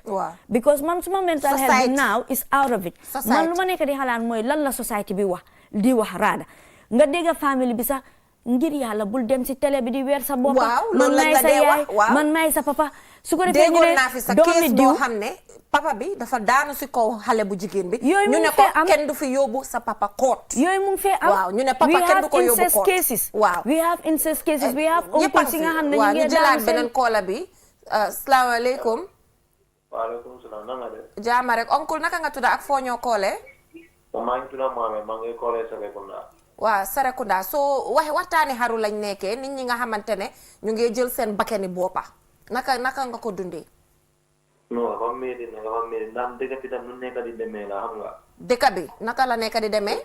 because man suma mental health now is out of it man lu ma nekk di xalaat mooy lan la society bi wax di wax raada nga dégg famille bi sax ngir yàlla bul dem si télé bi di weer sa bopp man may sa yaay man may sa papa su ko defee ñu ne naa fi sa case boo xam ne papa bi dafa daanu si kaw xale bu jigéen bi ñu ne ko kenn du fi yóbbu sa papa court yooyu mu ngi fee am waaw ñu ne papa kenn du ko yóbbu court waaw we have incest cases we have oncle si nga xam ne ñu ngi jëlaat beneen koola bi asalaamaaleykum waaleykum salaam na nga def jaama rek oncle naka nga tudda ak foo ñoo koolee maa ngi tudda Mohamed maa ngi koolee Serekunda waaw Serekunda soo waxtaani xaru lañ nekkee nit ñi nga xamante ne ñu ngi jël seen bakkani boppa naka nga ko dundee non dafa métti ndax dëkk bi tam nu nekk di demee la xam nga dëkk bi naka la nekk di demee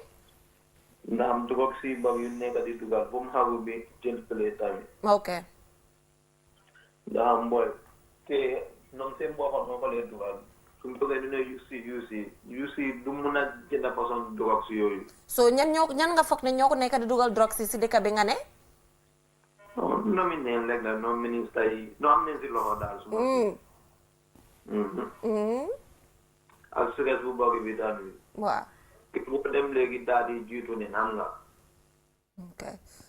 ndax am dugg si bag yu nekk di dugal bu mu xaru bi jël play tamit ok ndax am mboy te ñoom seen boppam moo ko leen dugal suñ bëggee ñu ne UC du mun a jënd façon drogue si yooyu so ñan nga foog ne ñoo ko nekk di dugal drogue si dëkk bi nga ne noomi neen rek la noom ministre yi noo am neen si loxo daal su ak stress bu bokk bi daal waaw bu ko dem léegi daal di jiitu ne xam nga ok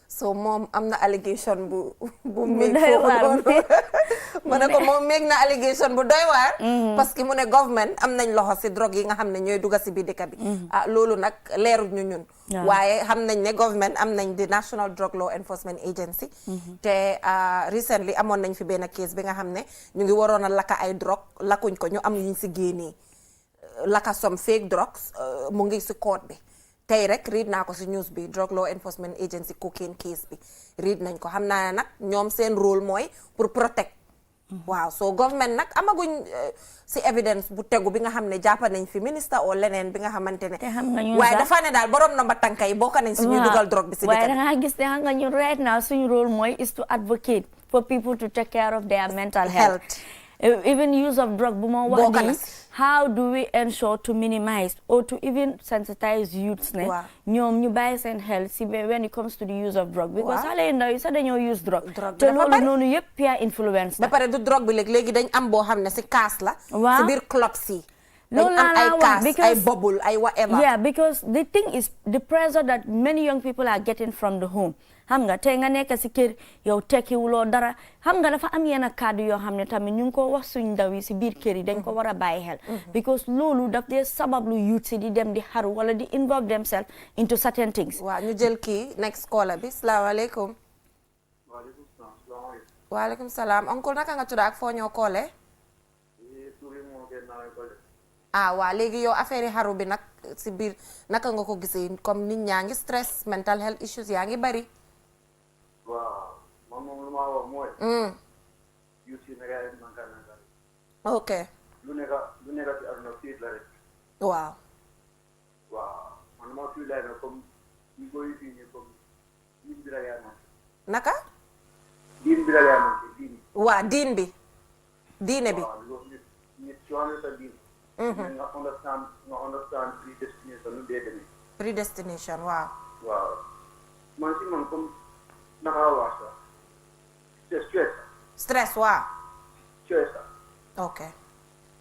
so moom am na allegation bu méeg foofu noonu mu ne ko moom méeg na allegation bu doy waar parce que mu ne government am nañ loxo si drogue yi nga xam ne ñooy dugga si biir dëkk bi loolu nag leerul ñu ñun waaye xam nañ ne government am nañ di National Drug Law Enforcement Agency te recently amoon nañ fi benn case bi nga xam ne ñu ngi waroon a lakka ay drogue lakkuñ ko ñu am yuñ si génnee lakka some fake drugs mu ngi si court bi tey rek read naa ko si news bi Drug Law Enforcement Agency cocaine case bi read nañ ko xam naa ne nag ñoom seen rôle mooy pour protect waaw so government nag amaguñ si evidence bu tegu bi nga xam ne jàpp nañ fi ministre o leneen bi nga xamante ne waaye dafa ne daal borom na ba tànka yi bokk nañ si ñuy dugal drogue bi si dëkk waaye da nga gis ne xam nga ñun right now suñu rôle mooy is to advocate for people to take care of their mental health even use of drug bu ma wax ni how do we ensure to minimize or to even sensitize youths ne ñoom ñu bàyyi seen xel si when it comes to the use of drug because xale yu ndaw yi sax dañoo use drug te loolu noonu yëpp peer influence ba pare du drogue bi léegi dañ am boo xam ne si kaas la si biir clubs yi loolu am ay kaas ay bubble ay whatever yeah because the thing is the pressure that many young people are getting from the home xam nga tey nga nekk si kër yow tekkiwuloo dara xam nga dafa am yenn kàddu yoo xam ne tamit ñu ngi ko wax suñ ndaw yi si biir kër yi dañ ko war a bàyyi xel because loolu daf dee sabablu youth si di dem di xaru wala di involve themselves into certain things waaw ñu jël kii next caller bi salaamaaleykum waaleykum salaam oncle naka nga tudd ak foo ñoo koole waa léegi yow affaire yi xaru bi nag si biir naka nga ko gisee comme nit ñaa ngi stress mental health issues yaa ngi bari waaw man moom lu ma wax mooy youth yi naka leen manka ok lu nekk ci aduna fiit la rek waaw man ma fiit la rek comme ñu koy fii nii comme diin bi la yaa man naka diin bi la yaa man diin waa diin bi diine bi nit ci wàllu sa diin nga understand predestination lu dee demee predestination waaw man si man comme naka la wax sax stress waaw stress ok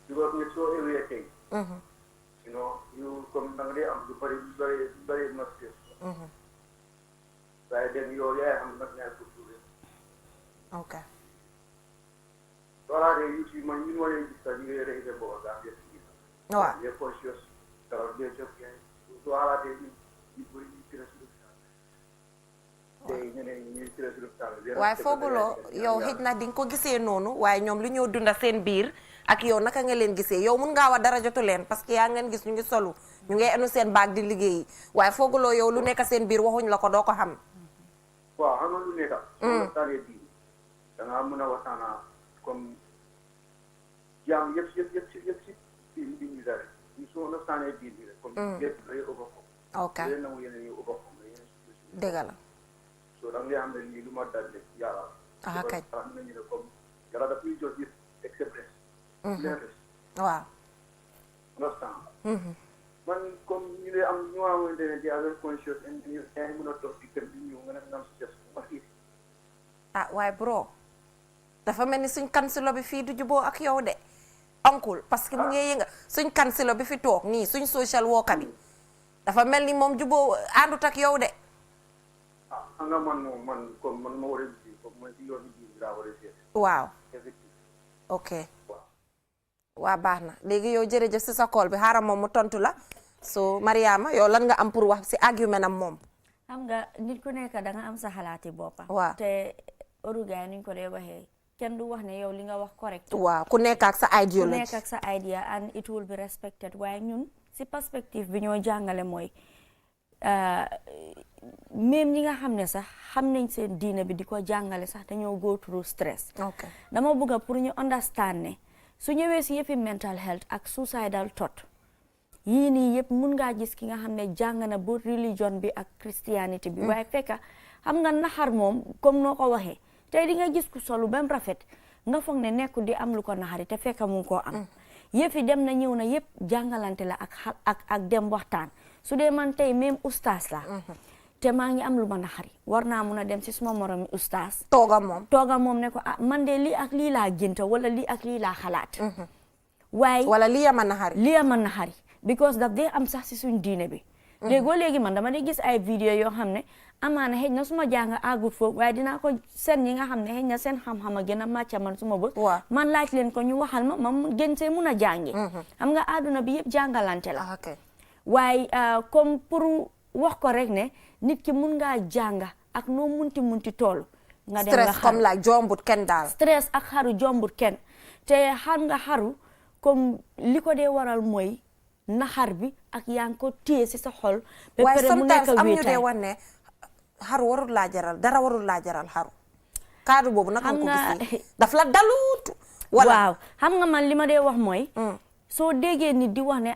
because nit soo éwee tey you know you comme da nga dee am lu bari ma stress waaye dem yow yaay xam nag ñaar pour ok voilà de yu si man ñun wala gis sax ñu ngi réglé boobu daa ngeen si gis waaw les conscious dara des jot ngeen su xalaatee ñu bëri ñu tira si lopitaan tey ñeneen ñuy tira si lopitaan waaye fooguloo yow xëj na di nga ko gisee noonu waaye ñoom lu ñoo dunda seen biir ak yow naka nga leen gisee yow mun ngaa wax dara jotu leen parce que yaa ngeen gis ñu ngi solu ñu ngi enu seen baag di liggéeyi waaye fooguloo yow lu nekk seen biir waxuñ la ko doo ko xam waaw xam nga lu nekk waxtaanee bii da ngaa mën a waxtaanaa comme jaam yëpp si bi ñu dara ñu su waxtaanee bii bi rek comme yëpp lay ëpp ko ok léegi nag yeneen yi ëpp ko dëgg la so da nga xam ne lii lu ma dal de yàlla kañ xam nañu ne comme yàlla daf ñuy jox yëpp express waaw understand man comme ñu ne am ñu xamante ne di avec conscience ñu mën a toog di kër di ñëw nga ne ngam si def waaye bro dafa mel ni suñ kansilo bi fii du juboo ak yow de oncle parce que mu ngi yënga suñ kansilo bi fi toog nii suñ social worker bi dafa mel ni moom juboo àndut ak yow de xam nga man comme man ma war a ji comme man si yoon bi laa war a seet waaw ok waa baax na léegi yow jërëjëf si sa call bi xaaral moom mu tontu la so Mariama yow lan nga am pour wax si argument am moom xam nga nit ku nekk da nga am sa xalaati boppa waaw te orugaay nuñ ko dee waxee kenn du wax ne yow li nga wax correct waaw ku nekk ak sa ideology ku nekk ak sa idea and it will be respected waaye ñun si perspective bi ñoo jàngale mooy même ñi nga xam ne sax xam nañ seen diine bi di ko jàngale sax dañoo go through stress dama bëgg pour ñu understand ne su ñëwee si yëppi mental health ak suicidal thought yii nii yëpp mun ngaa gis ki nga xam ne jàng na bu religion bi ak christianity bi waaye fekka xam nga naxar moom comme noo ko waxee tey di nga gis ku solu ba mu rafet nga foog ne nekku di am lu ko naxari te fekka mu ngi koo am yëfi dem na ñëw na yëpp jàngalante la ak dem waxtaan su dee man tey même ustaas la te maa ngi am lu ma naxari war naa mun a dem si suma moromi ustaas tooga moom ne ko man de lii ak lii laa génta wala lii ak lii laa xalaat waaye wala lii ama naxari because daf dee am sax si suñ diine bi léegi man dama di gis ay vidéo yoo xam ne amaana xëy na suma jàng àggut foofu waaye dinaa ko seen ñi nga xam ne xëy na seen xam-xam a gën a màcca man suma bët man laaj leen ko ñu waxal ma gën see mun a jàngi xam nga àdduna bi yëpp jàngalante la waaye comme pour wax ko rek ne nit ki mun ngaa jànga ak noo munti toll nga dem stress comme la jombut kenn daal stress ak xaru jombut kenn te xam nga xaru comme li ko dee waral mooy naxar bi ak yaa ngi ko téye si sa xol ba pare mu nekk am ñu dee wan ne xaru warul laa jaral dara warul laa jaral xaru kaddu boobu naka nga ko gisee daf la dalut wala waaw xam nga man li ma dee wax mooy soo déggee nit di wax ne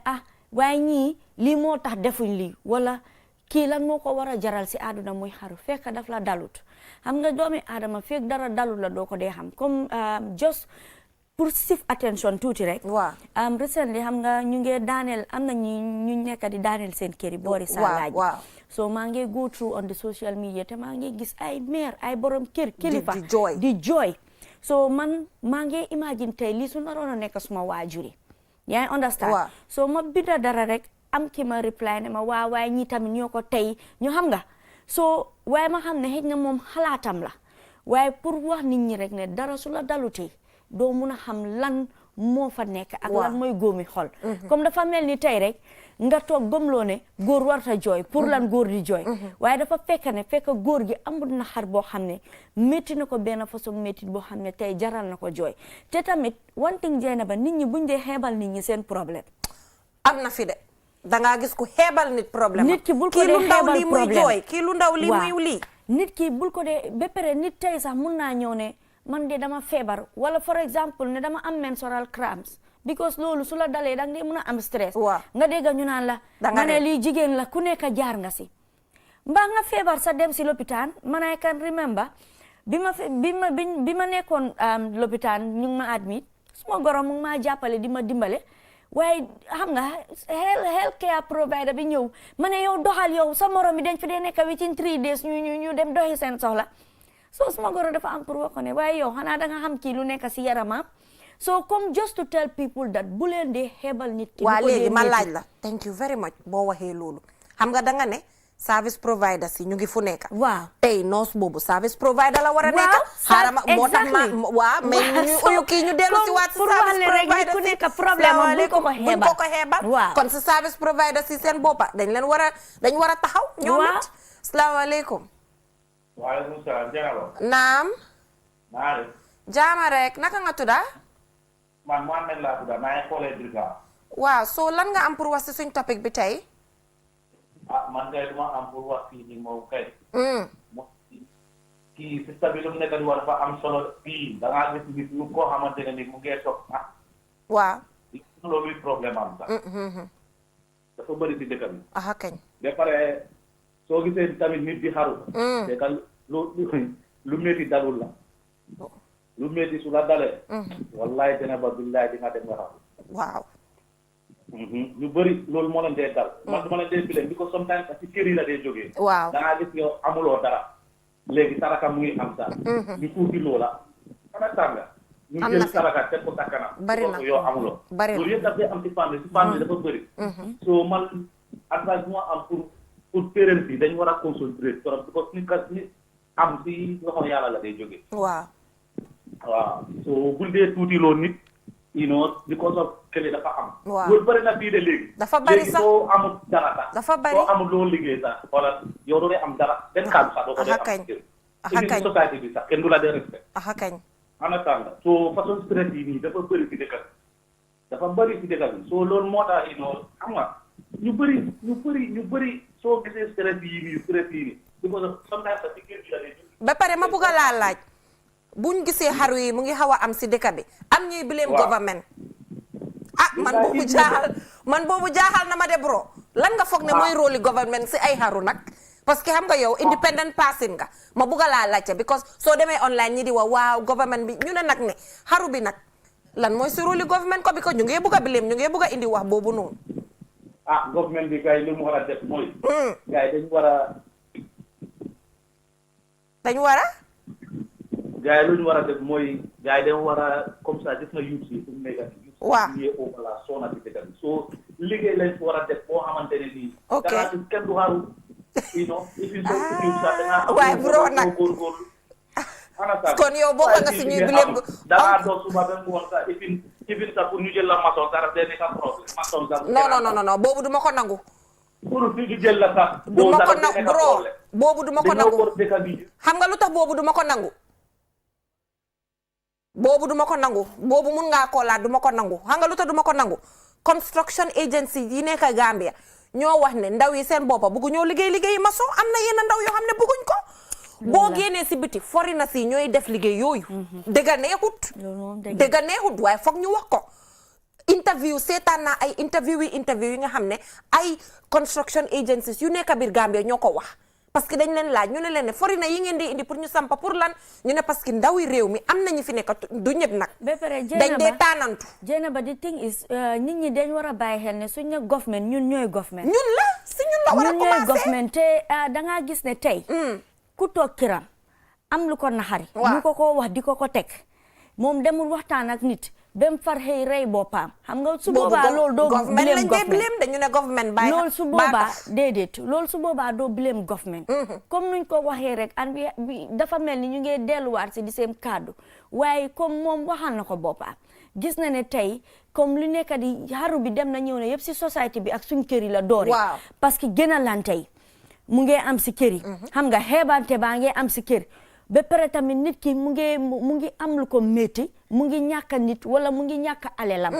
waaye ñii lii moo tax defuñ lii wala kii lan moo ko war a jaral si àdduna muy xaru fekk daf la dalut xam nga doomi aadama fekk dara dalut la doo ko dee xam comme just pour sif attention tuuti rek recently xam nga ñu ngi daaneel am na ñu nekk di daaneel seen kër yi boori Saalaaj so maa ngi go through on the social media te maa ngi gis ay maire ay borom kër kilifa di jooy so man maa ngi imagine tey lii su naroon a nekk suma waajuri yaa ngi understand so ma binda dara rek am ki ma reply ne ma waaye ñi tamit ñoo ko tey ñu xam nga so waaye ma xam ne xëy na moom xalaatam la waaye pour wax nit ñi rek ne dara su la dalutee doo mun a xam lan moo fa nekk ak lan mooy góomi xol comme dafa mel ni tey rek nga toog gëmloo ne góor warta jooy pour lan góor di jooy waaye dafa fekk góor gi amul na xar boo xam ne métti na ko benn façon métti boo xam ne tey jaral na ko jooy te tamit one thing jeena ba nit ñi buñ dee xeebal nit ñi seen problème am na fi de dangaa gis ku xeebal nit problème nit ki bul ko dee xeebal problème kii lu ndaw lii muy lii nit ki bul ko dee ba pare nit tey sax mun naa ñëw ne man de dama feebar wala for example ne dama am menstrual cramps because loolu su la dalee danga dee mun a am stress nga dégg ñu naan la nga ne lii jigéen la ku nekk jaar nga si mbaa nga feebar sa dem si lopitaan man I can remember bi ma nekkoon lopitaan ñu ngi ma admit suma goro mu ngi maa jàppale di ma dimbale waaye xam nga health care provider bi ñëw ma ne yow doxal yow sa morom mi dañ fi dee nekk within 3 days ñu dem doxi seen soxla so suma goro dafa am pour wax ko ne waaye yow xanaa da nga xam kii lu nekk si yaramam so come just to tell people that bu leen dee xeebal nit ki waa léegi ma laaj la thank you very much boo waxee loolu xam nga danga ne service provider si ñu ngi fu nekk waaw tey nurse boobu service provider la war a nekk xaaral ma moo tax ma waaw mais ñu uyu kii ñu dellu si waat si service provider ku nekk problème am bu ko ko xeebal kon si service provider si seen boppa dañ war a taxaw ñoom it salaamaaleykum waaleykum salaam Diallo. naam. maa ngi. jaama rek naka nga tudda. man Mohamed laa tudda maa ngi xoolee Brika. waaw so lan nga am pour wax si suñ topic bi tey. man kay duma am pour wax fii nii moom kay. kii système bi lu mu nekk di wax dafa am solo fii da ngaa gis nit ñu koo xamante ne ni mu ngee toog waaw. loolu problème am sax. dafa bëri si dëkk bi. kañ. ba pare. soo gisee tamit nit di xaru te ka lu métti dalul la lu métti su la dalee wallahi dina ba billahi di nga dem nga xaru waaw ñu bëri loolu moo leen dee dal man duma leen dee bileen bi ko sometimes ci kër yi la dee jógee waaw da ngaa gis yow amuloo dara léegi saraka mu ngi am sax ñu fuuti loola xana tànga ñu jël saraka teg ko sa kanam bari na yow amuloo loolu yëpp daf dee am ci famille dafa bëri so man advice moo am pour parents yi dañ war a concentrer trop parce que nit am si loxo yàlla la day jógee. waaw so bul dee tuuti loo nit because of kële dafa am. waaw loolu bëri na fii de léegi. dafa bëri sax léegi soo amul dara sax. dafa bëri soo amul loo liggéey sax wala yow doo dee am dara benn kàddu sax doo ko dee am. kañ société bi sax kenn du la dee respect. kañ. understand nga so façon stress yi nii dafa bëri si dëkk bi dafa bëri si dëkk bi so loolu moo tax xam nga ñu bëri. soo gisee stress yi nii because of sometimes ci kër gi la dee ba pare ma bëgg a laa laaj buñ gisee xaru yi mu ngi xaw a am si dëkk bi am ñuy blame government man boobu jaaxal na ma de bro lan nga foog ne mooy rôle government si ay xaru nag parce que xam nga yow independent person nga ma bëgg a laa laajte because soo demee online ñi di wax waaw government bi ñu ne nag ne xaru bi nag lan mooy si rôle government ko because ñu ngi bëgg a blame ñu ngi bëgg a indi wax boobu noonu government bi gars yi lu mu war a def mooy. gars yi dañu war a. gars yi lu ñu war a def mooy gars yi dañu war a comme ça gis na youth yi fu mu nekk nii. waaw youth yi au la soxna si dëkk bi soo liggéey lañ fi war a def boo xamante ne nii. ok danaa gis kenn du xaru. you know if you so you sax dangaa am. waaye bro nag góorgóorlu. kon yow bokk nga si ñuy bileem. dangaa doon suba ba ngoon sax ifin sax pour ñu jël la maçon sax daf nekk problème maçon sax. non boobu duma ko nangu. pour ñu jël la sax. du ma ko nangu bro boobu du ma ko nangu dañoo xam nga lu tax boobu du ma ko nangu. boobu du ma ko nangu boobu mun ngaa koolaat du ma ko nangu xam nga lu tax du ma ko nangu construction agency yi nekk Gambia ñoo wax ne ndaw yi seen boppa bëggu ñoo liggéey maçon am na yenn ndaw yoo xam ne bëgguñ ko. boo génnee si biti foreigner si ñooy def liggéey yooyu. dëgga neexut waaye foog ñu wax ko. interview seetaan naa ay interview yi nga xam ne ay construction agencies yu nekk biir Gambia ñoo ko wax parce que dañ leen laaj ñu ne leen ne foreigner yi ngeen di indi pour ñu sampa pour lan ñu ne parce que ndawi réew mi am nañu fi nekk du ñëpp nag. dañ dee taanantu. Jenaba the thing is nit ñi dañ war a bàyyi xel ne suñ ne government ñun ñooy government. ñun la si ñun la war a commencé ñun ñooy government te dangaa gis ne tey. ku toog kiram am lu ko naxari. ñu ko wax di ko teg moom demul waxtaan ak nit. bem far xëy rey boppam xam nga su boobaa loolu doo blame government dañu ne government bàyyi loolu su boobaa déedéet loolu su boobaa doo blame government comme nuñ ko waxee rek an bi dafa mel ni ñu ngi delluwaat si di seen kàddu waaye comme moom waxal na ko boppam gis na ne tey comme lu nekk di xaru bi dem na ñëw ne yëpp si société bi ak suñ kër yi la doore parce que gën a lan tey mu ngi am si kër yi xam nga xeebante baa ngi am si kër ba pare tamit nit ki mu ngi am lu ko métti mu ngi ñàkk nit wala mu ngi ñàkk alelam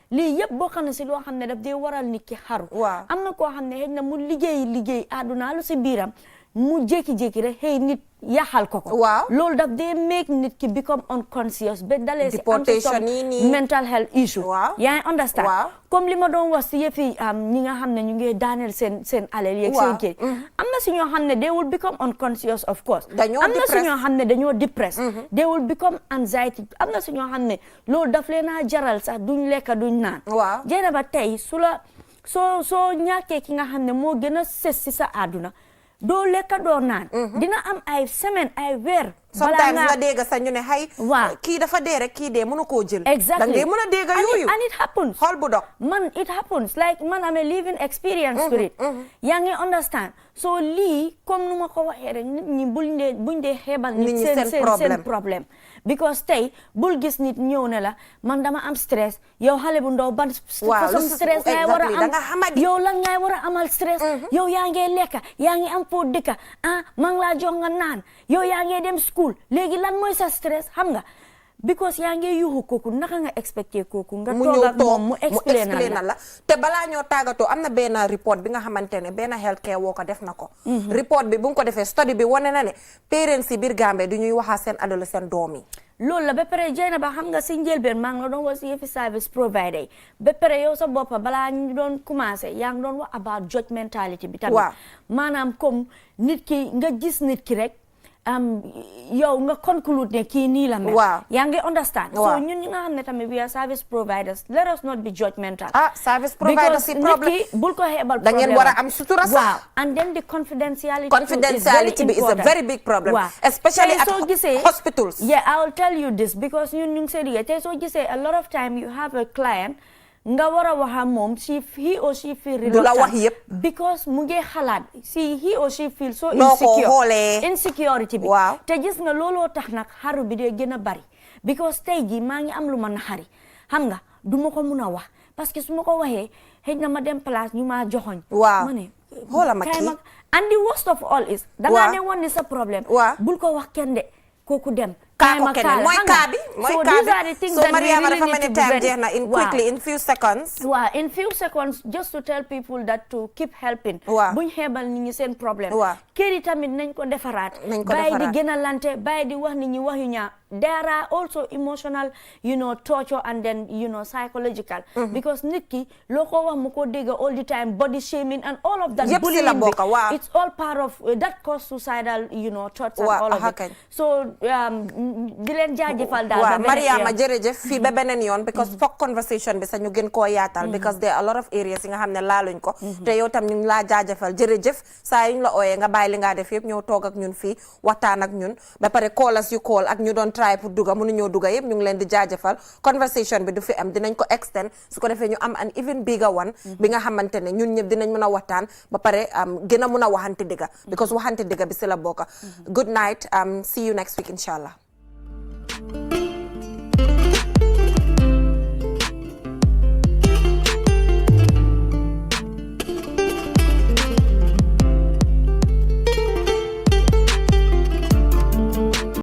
lii yëpp bokk na si loo xam ne daf dee waral nit ki xaru am na koo xam ne xëy na mu liggéey àdduna lu si biiram mu jékki-jékki rek xëy nit yaxal ko loolu daf dee make nit ki become unconscious ba dalee si am some mental health issue yaa ngi understand comme li ma doon wax si yëfi ñi nga xam ne ñu ngi daaneel seen alal yeeg seen kër am na si ñoo xam ne they will become unconscious of course am na si ñoo xam ne dañoo depressed they will become anxiety am na si ñoo xam ne loolu daf leen a jaral sax duñ lekka duñ naan Jenaba tey su la soo ñàkkee ki nga xam ne moo gën a sës si sa àdduna doo lekka doo naan dina am ay semaine ay weer sometimes nga dégg sax ñu ne xay kii dafa dee rek kii dee mënu koo jël exactly da ngay mën a dégg yooyu and it happens xool bu dog man it happens like man am a living experience to it yaa ngi understand so lii comme nu ma ko waxee rek nit ñi buñ dee xeebal nit seen problème because tey bul gis nit ñëw ne la man dama am stress yow xale bu ndaw ban façon stress ngay war a am yow lan ngay war a amal stress yow yaa ngi lekka yaa ngi am foo dëkka maa ngi laa jox nga naan yow yaa ngi dem school léegi lan mooy sa stress xam nga because yaa ngi yuuxu kooku naka nga expecté kooku nga toog ak moom mu explain la te balaa ñoo tàggatoo am na benn report bi nga xamante ne benn health care woo ko def na ko report bi bu nga ko defee study bi wane na ne parents yi biir Gambie du ñuy waxaa seen adolescent doom yi loolu la ba pare Jenaba xam nga si njëlbeen maa ngi la doon wax si yëfi service provider yi ba pare yow sa boppa balaa ñu doon commencé yaa ngi doon wax about judgmentality bi tamit maanaam comme nit ki nga gis nit ki rek yow nga conclude ne kii nii la mel yaa ngi understand so ñun ñi nga xam ne tamit we are service providers let us not be judgmental service providers si problème nit ki bul ko xeebal da ngeen war a am sutura sax and then the confidentiality bi is a very big problem especially at hospitals I will tell you this because ñun ñu ngi see liggéey tey soo gisee a lot of time you have a client nga war a wax ak moom he or she feel reluctant du la wax yëpp because mu ngi xalaat he or she feel so insecurity bi te gis nga looloo tax nag xaru bi dee gën a bari because tey jii maa ngi am lu ma naxari xam nga du ma ko mun a wax parce que su ma ko waxee xëy na ma dem place ñu ma joxoñ ma ne xoola ma kii and the worst of all is dangaa ne woon ni sa problème bul ko wax kenn de kooku dem mooy kaa bi so Mariama dafa mel ni time jeex na in few seconds in few seconds just to tell people that to keep helping buñ xeebal nit ñi seen problème kër yi tamit nañ ko defaraat bàyyi di gën a lante bàyyi di wax nit ñi wax yu ñaa there are also emotional torture and then psychological because nit ki loo ko wax mu ko dégg all the time body shaming and all of that bullying bi it's all part of that cause suicidal thoughts and all of it so di leen jaajëfal daal Mariama jërëjëf fii ba beneen yoon because foog conversation bi sax ñu gën koo yaatal because there are a lot of areas yi nga xam ne laaluñ ko te yow tam ñu ngi laa jaajëfal jërëjëf saa yuñ la ooyee nga bàyyi li ngaa def yëpp ñëw toog ak ñun fii waxtaan ak ñun ba pare callers yu call ak ñu doon try pour duga mënuñoo duga yëpp ñu ngi leen di jaajëfal conversation bi du fi am dinañ ko extend su ko defee ñu am an even bigger one bi nga xamante ne ñun ñëpp dinañ mën a waxtaan ba pare gën a mën a waxante dëgga because waxante dëgga bi si la bokka good night see you next week inshallah